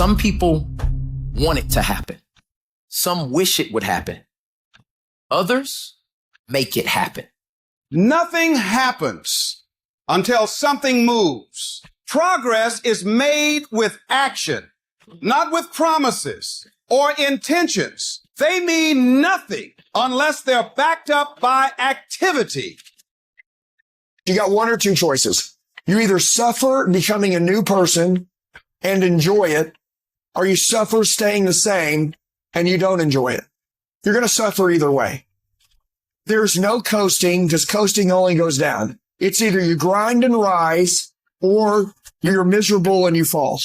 Some people want it to happen. Some wish it would happen. Others make it happen. Nothing happens until something moves. Progress is made with action, not with promises or intentions. They mean nothing unless they're backed up by activity. You got one or two choices. You either suffer becoming a new person and enjoy it, or you suffer staying the same and you don't enjoy it. You're going to suffer either way. There's no coasting because coasting only goes down. It's either you grind and rise or you're miserable and you fall.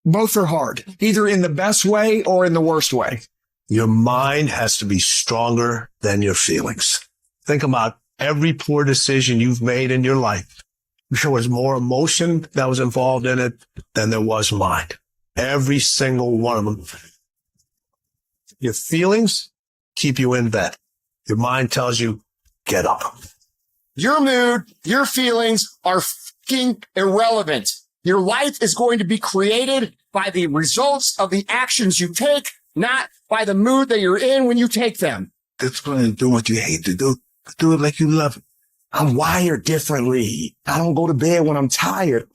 Both are hard, either in the best way or in the worst way. Your mind has to be stronger than your feelings. Think about every poor decision you've made in your life. There was more emotion that was involved in it than there was mind. Every single one of them. Your feelings keep you in bed. Your mind tells you, get up. Your mood, your feelings are fucking irrelevant. Your life is going to be created by the results of the actions you take, not by the mood that you're in when you take them. Discipline and do what you hate to do. Do it like you love it. I'm wired differently. I don't go to bed when I'm tired.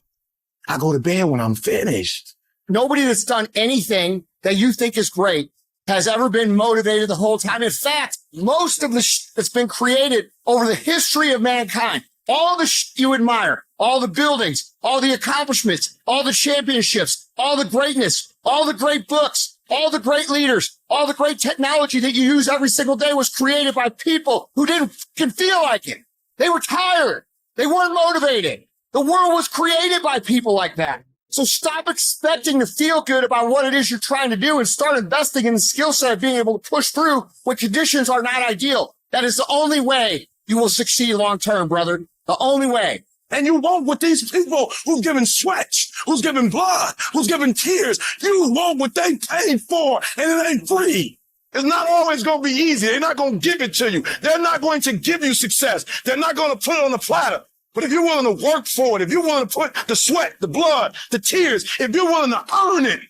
I go to bed when I'm finished. Nobody that's done anything that you think is great has ever been motivated the whole time. In fact, most of the that's been created over the history of mankind, all the you admire, all the buildings, all the accomplishments, all the championships, all the greatness, all the great books, all the great leaders, all the great technology that you use every single day was created by people who didn't feel like it. They were tired. They weren't motivated. The world was created by people like that. So stop expecting to feel good about what it is you're trying to do and start investing in the skill set of being able to push through when conditions are not ideal. That is the only way you will succeed long term, brother. The only way. And you want what these people who's giving sweat, who's giving blood, who's giving tears, you want what they paid for, and it ain't free. It's not always going to be easy. They're not going to give it to you. They're not going to give you success. They're not going to put it on the platter. But if you're willing to work for it, if you're willing to put the sweat, the blood, the tears, if you're willing to earn it,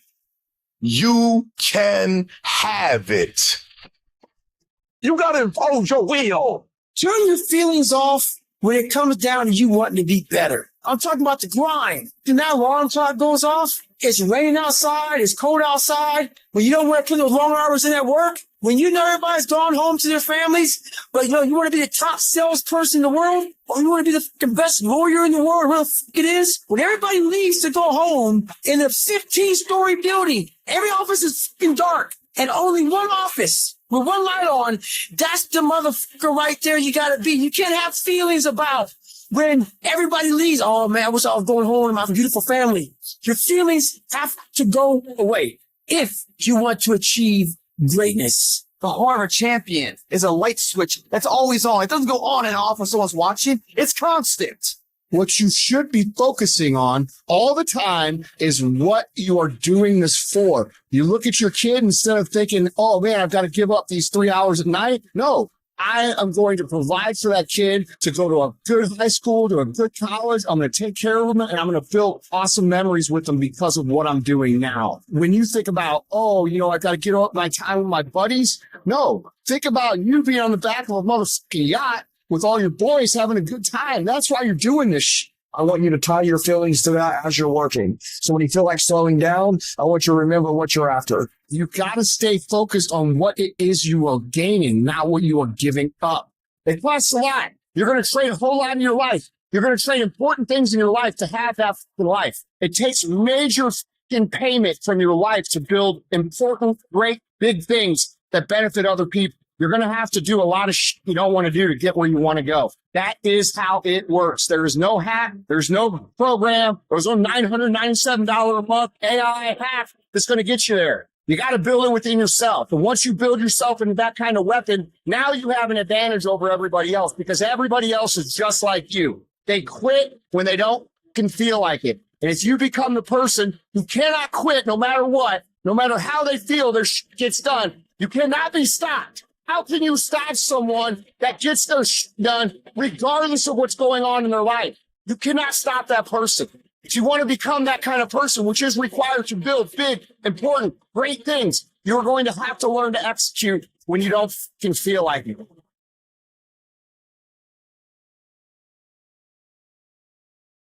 you can have it. You got to impose your will. Turn your feelings off when it comes down to you wanting to be better. I'm talking about the grind. When that alarm clock goes off, it's raining outside, it's cold outside, when you don't want to put those long hours in at work, when you know everybody's gone home to their families, but you want to be the top salesperson in the world, or you want to be the best lawyer in the world, whatever the fuck it is, when everybody leaves to go home in a 15-story building, every office is fucking dark, and only one office with one light on, that's the motherfucker right there you gotta be. You can't have feelings about when everybody leaves. Oh man, I wish I was going home to my beautiful family. Your feelings have to go away if you want to achieve greatness. The heart of a champion is a light switch that's always on. It doesn't go on and off when someone's watching. It's constant. What you should be focusing on all the time is what you are doing this for. You look at your kid instead of thinking, oh man, I've got to give up these 3 hours at night. No, I am going to provide for that kid to go to a good high school, to a good college. I'm going to take care of them and I'm going to build awesome memories with them because of what I'm doing now. When you think about, oh, I've got to get up my time with my buddies. No, think about you being on the back of a motherfucking yacht with all your boys having a good time. That's why you're doing this shit. I want you to tie your feelings to that as you're working. So when you feel like slowing down, I want you to remember what you're after. You got to stay focused on what it is you are gaining, not what you are giving up. It costs a lot. You're going to trade a whole lot in your life. You're going to trade important things in your life to have that life. It takes major payment from your life to build important, great, big things that benefit other people. You're going to have to do a lot of shit you don't want to do to get where you want to go. That is how it works. There is no hack. There's no program. There's no $997 a month AI hack that's going to get you there. You got to build it within yourself. And once you build yourself into that kind of weapon, now you have an advantage over everybody else because everybody else is just like you. They quit when they don't can feel like it. And if you become the person who cannot quit no matter what, no matter how they feel their shit gets done, you cannot be stopped. How can you stop someone that gets their shit done regardless of what's going on in their life? You cannot stop that person. If you want to become that kind of person, which is required to build big, important, great things, you're going to have to learn to execute when you don't can feel like it.